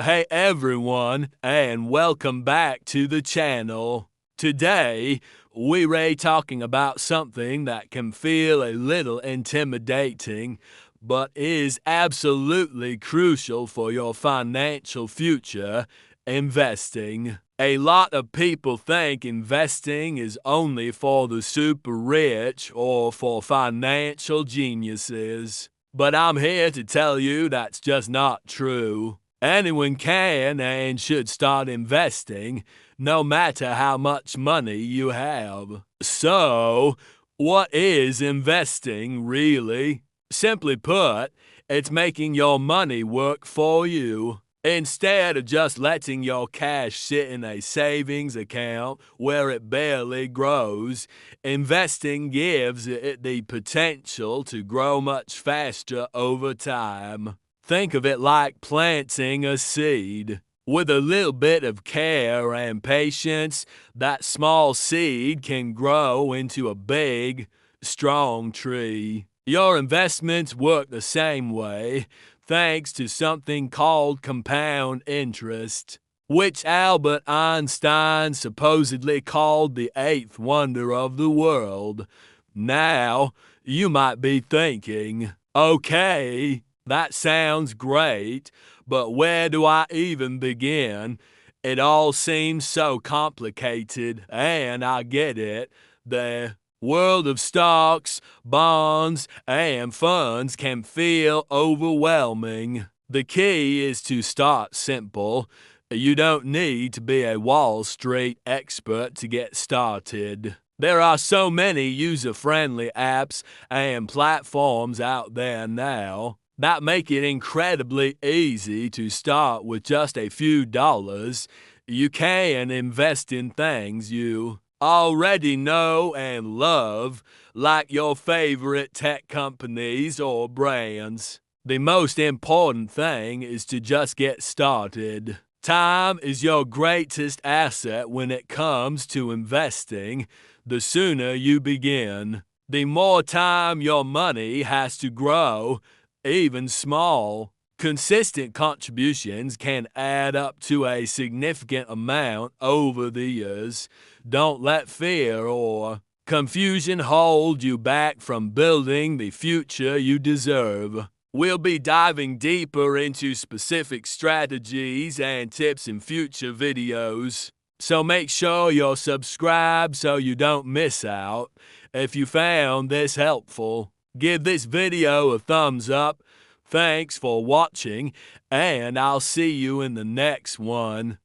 Hey everyone, and welcome back to the channel. Today, we're talking about something that can feel a little intimidating, but is absolutely crucial for your financial future: investing. A lot of people think investing is only for the super rich or for financial geniuses. But I'm here to tell you that's just not true. Anyone can and should start investing, no matter how much money you have. So, what is investing really? Simply put, it's making your money work for you. Instead of just letting your cash sit in a savings account where it barely grows, investing gives it the potential to grow much faster over time. Think of it like planting a seed. With a little bit of care and patience, that small seed can grow into a big, strong tree. Your investments work the same way, thanks to something called compound interest, which Albert Einstein supposedly called the eighth wonder of the world. Now, you might be thinking, okay, that sounds great, but where do I even begin? It all seems so complicated, and I get it. The world of stocks, bonds, and funds can feel overwhelming. The key is to start simple. You don't need to be a Wall Street expert to get started. There are so many user-friendly apps and platforms out there now that make it incredibly easy to start with just a few dollars. You can invest in things you already know and love, like your favorite tech companies or brands. The most important thing is to just get started. Time is your greatest asset when it comes to investing. The sooner you begin, the more time your money has to grow, even small. Consistent contributions can add up to a significant amount over the years. Don't let fear or confusion hold you back from building the future you deserve. We'll be diving deeper into specific strategies and tips in future videos, so make sure you're subscribed so you don't miss out. If you found this helpful, give this video a thumbs up. Thanks for watching, and I'll see you in the next one.